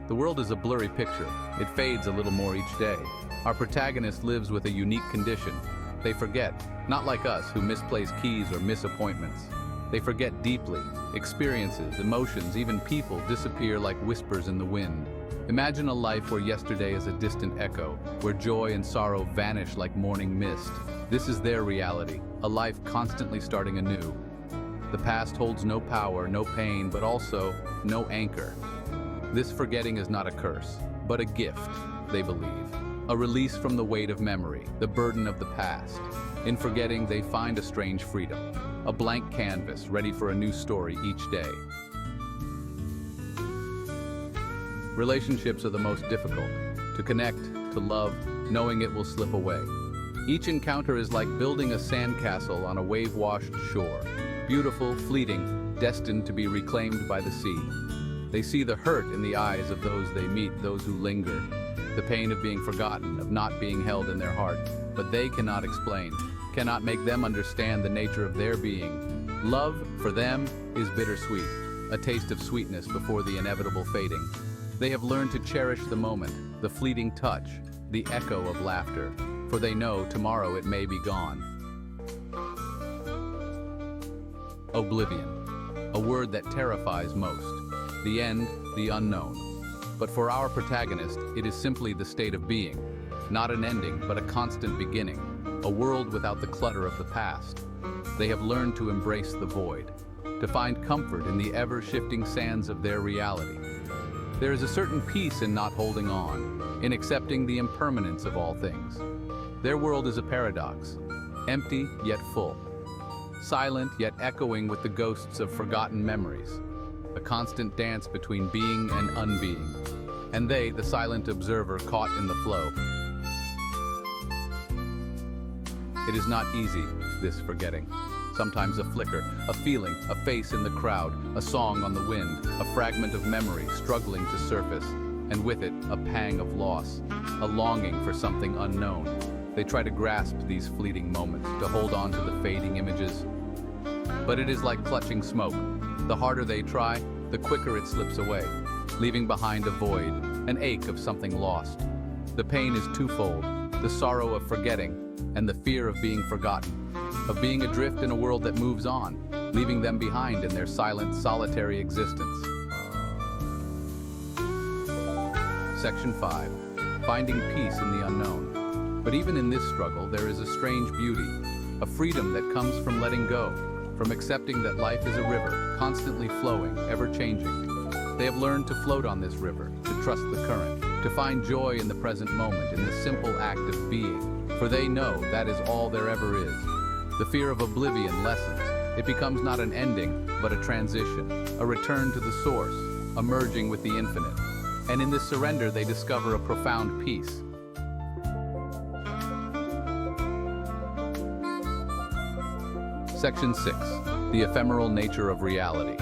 The world is a blurry picture. It fades a little more each day. Our protagonist lives with a unique condition. They forget, not like us who misplace keys or miss appointments. They forget deeply. Experiences, emotions, even people disappear like whispers in the wind. Imagine a life where yesterday is a distant echo, where joy and sorrow vanish like morning mist. This is their reality, a life constantly starting anew. The past holds no power, no pain, but also no anchor. This forgetting is not a curse, but a gift, they believe. A release from the weight of memory, the burden of the past. In forgetting, they find a strange freedom, a blank canvas ready for a new story each day. Relationships are the most difficult. To connect, to love, knowing it will slip away. Each encounter is like building a sandcastle on a wave-washed shore. Beautiful, fleeting, destined to be reclaimed by the sea. They see the hurt in the eyes of those they meet, those who linger. The pain of being forgotten, of not being held in their heart. But they cannot explain, cannot make them understand the nature of their being. Love, for them, is bittersweet, a taste of sweetness before the inevitable fading. They have learned to cherish the moment, the fleeting touch, the echo of laughter, for they know tomorrow it may be gone. Oblivion, a word that terrifies most. The end, the unknown. But for our protagonist, it is simply the state of being. Not an ending, but a constant beginning. A world without the clutter of the past. They have learned to embrace the void, to find comfort in the ever-shifting sands of their reality. There is a certain peace in not holding on, in accepting the impermanence of all things. Their world is a paradox, empty yet full, silent yet echoing with the ghosts of forgotten memories, a constant dance between being and unbeing, and they, the silent observer caught in the flow. It is not easy, this forgetting. Sometimes a flicker, a feeling, a face in the crowd, a song on the wind, a fragment of memory struggling to surface, and with it, a pang of loss, a longing for something unknown. They try to grasp these fleeting moments, to hold on to the fading images. But it is like clutching smoke. The harder they try, the quicker it slips away, leaving behind a void, an ache of something lost. The pain is twofold, the sorrow of forgetting, and the fear of being forgotten, of being adrift in a world that moves on, leaving them behind in their silent, solitary existence. Section 5. Finding peace in the unknown. But even in this struggle, there is a strange beauty, a freedom that comes from letting go, from accepting that life is a river, constantly flowing, ever-changing. They have learned to float on this river, to trust the current, to find joy in the present moment, in the simple act of being, for they know that is all there ever is. The fear of oblivion lessens. It becomes not an ending, but a transition, a return to the source, a merging with the infinite. And in this surrender, they discover a profound peace. Section 6. The ephemeral nature of reality.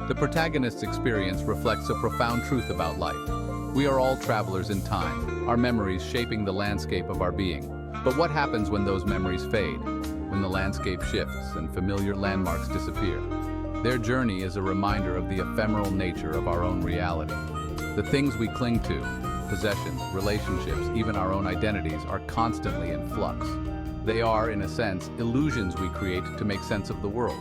The protagonist's experience reflects a profound truth about life. We are all travelers in time, our memories shaping the landscape of our being. But what happens when those memories fade? When the landscape shifts and familiar landmarks disappear? Their journey is a reminder of the ephemeral nature of our own reality. The things we cling to, possessions, relationships, even our own identities, are constantly in flux. They are, in a sense, illusions we create to make sense of the world.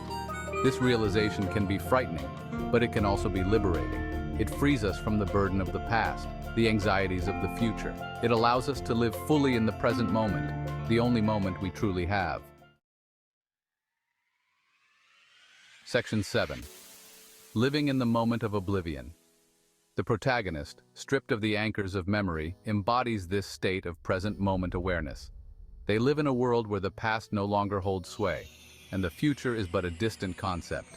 This realization can be frightening, but it can also be liberating. It frees us from the burden of the past, the anxieties of the future. It allows us to live fully in the present moment, the only moment we truly have. Section 7. Living in the moment of oblivion. The protagonist, stripped of the anchors of memory, embodies this state of present moment awareness. They live in a world where the past no longer holds sway, and the future is but a distant concept.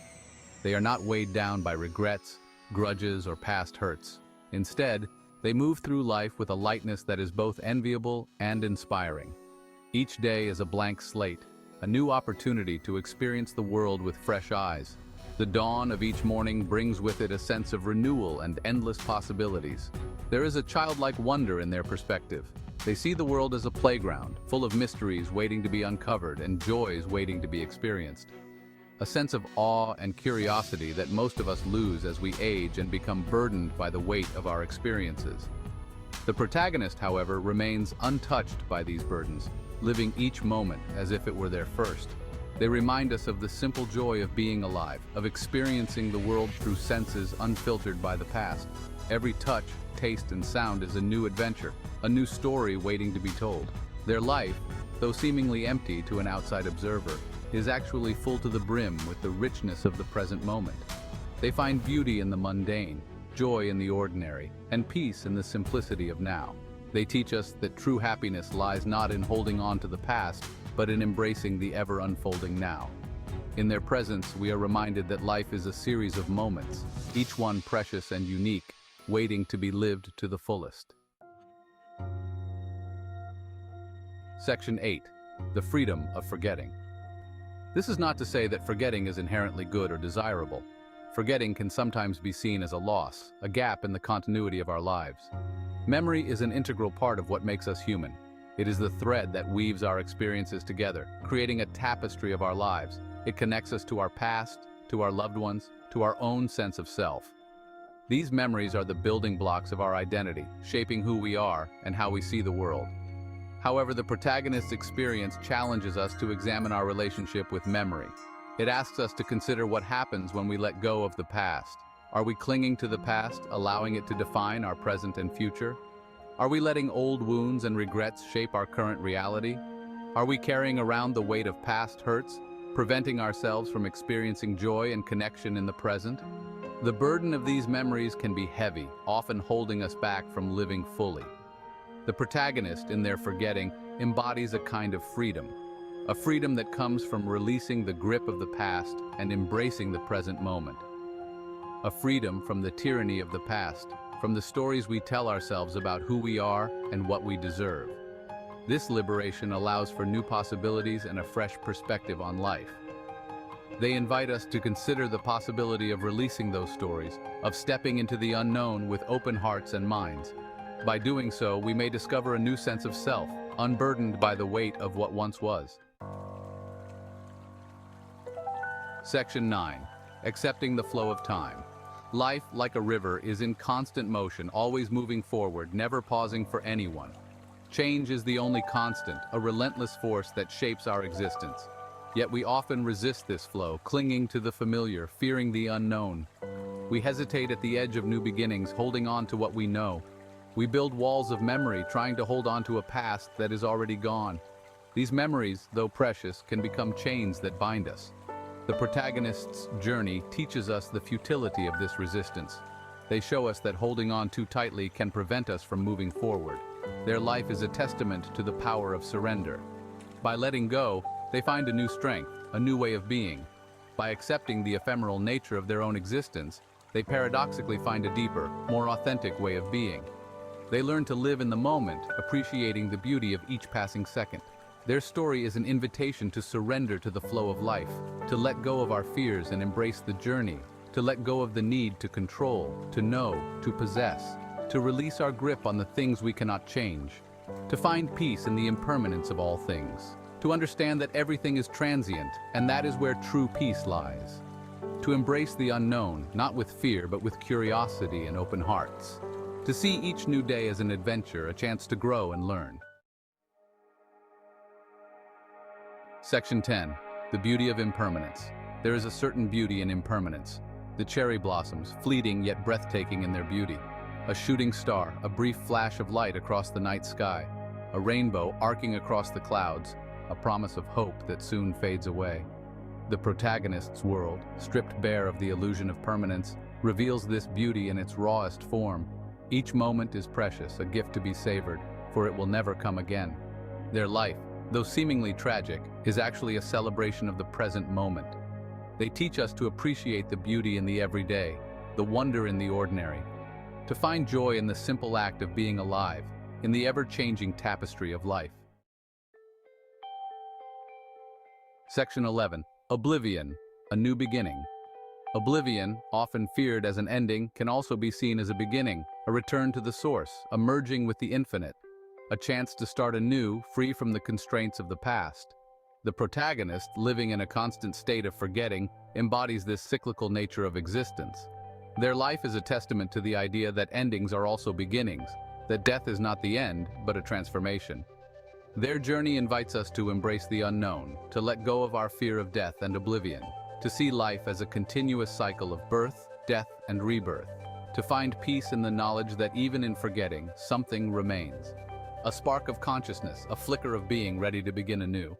They are not weighed down by regrets, grudges, or past hurts. Instead, they move through life with a lightness that is both enviable and inspiring. Each day is a blank slate, a new opportunity to experience the world with fresh eyes. The dawn of each morning brings with it a sense of renewal and endless possibilities. There is a childlike wonder in their perspective. They see the world as a playground, full of mysteries waiting to be uncovered and joys waiting to be experienced. a sense of awe and curiosity that most of us lose as we age and become burdened by the weight of our experiences. The protagonist, however, remains untouched by these burdens, living each moment as if it were their first. They remind us of the simple joy of being alive, of experiencing the world through senses unfiltered by the past. Every touch, taste, and sound is a new adventure, a new story waiting to be told. Their life, though seemingly empty to an outside observer, is actually full to the brim with the richness of the present moment. They find beauty in the mundane, joy in the ordinary, and peace in the simplicity of now. They teach us that true happiness lies not in holding on to the past, but in embracing the ever-unfolding now. In their presence, we are reminded that life is a series of moments, each one precious and unique, waiting to be lived to the fullest. Section 8. The freedom of forgetting. This is not to say that forgetting is inherently good or desirable. Forgetting can sometimes be seen as a loss, a gap in the continuity of our lives. Memory is an integral part of what makes us human. It is the thread that weaves our experiences together, creating a tapestry of our lives. It connects us to our past, to our loved ones, to our own sense of self. These memories are the building blocks of our identity, shaping who we are and how we see the world. However, the protagonist's experience challenges us to examine our relationship with memory. It asks us to consider what happens when we let go of the past. Are we clinging to the past, allowing it to define our present and future? Are we letting old wounds and regrets shape our current reality? Are we carrying around the weight of past hurts, preventing ourselves from experiencing joy and connection in the present? The burden of these memories can be heavy, often holding us back from living fully. The protagonist, in their forgetting, embodies a kind of freedom, a freedom that comes from releasing the grip of the past and embracing the present moment. A freedom from the tyranny of the past, from the stories we tell ourselves about who we are and what we deserve. This liberation allows for new possibilities and a fresh perspective on life. They invite us to consider the possibility of releasing those stories, of stepping into the unknown with open hearts and minds. By doing so, we may discover a new sense of self, unburdened by the weight of what once was. Section 9. Accepting the flow of time. Life, like a river, is in constant motion, always moving forward, never pausing for anyone. Change is the only constant, a relentless force that shapes our existence. Yet we often resist this flow, clinging to the familiar, fearing the unknown. We hesitate at the edge of new beginnings, holding on to what we know. We build walls of memory, trying to hold on to a past that is already gone. These memories, though precious, can become chains that bind us. The protagonist's journey teaches us the futility of this resistance. They show us that holding on too tightly can prevent us from moving forward. Their life is a testament to the power of surrender. By letting go, they find a new strength, a new way of being. By accepting the ephemeral nature of their own existence, they paradoxically find a deeper, more authentic way of being. They learn to live in the moment, appreciating the beauty of each passing second. Their story is an invitation to surrender to the flow of life, to let go of our fears and embrace the journey, to let go of the need to control, to know, to possess, to release our grip on the things we cannot change, to find peace in the impermanence of all things, to understand that everything is transient, and that is where true peace lies, to embrace the unknown, not with fear but with curiosity and open hearts, to see each new day as an adventure, a chance to grow and learn. Section 10. The beauty of impermanence. There is a certain beauty in impermanence. The cherry blossoms, fleeting yet breathtaking in their beauty. A shooting star, a brief flash of light across the night sky. A rainbow arcing across the clouds, a promise of hope that soon fades away. The protagonist's world, stripped bare of the illusion of permanence, reveals this beauty in its rawest form. Each moment is precious, a gift to be savored, for it will never come again. Their life, though seemingly tragic, is actually a celebration of the present moment. They teach us to appreciate the beauty in the everyday, the wonder in the ordinary, to find joy in the simple act of being alive, in the ever-changing tapestry of life. Section 11. Oblivion, a new beginning. Oblivion, often feared as an ending, can also be seen as a beginning, a return to the source, a merging with the infinite, a chance to start anew, free from the constraints of the past. The protagonist, living in a constant state of forgetting, embodies this cyclical nature of existence. Their life is a testament to the idea that endings are also beginnings, that death is not the end, but a transformation. Their journey invites us to embrace the unknown, to let go of our fear of death and oblivion, to see life as a continuous cycle of birth, death, and rebirth, to find peace in the knowledge that even in forgetting, something remains. A spark of consciousness, a flicker of being ready to begin anew.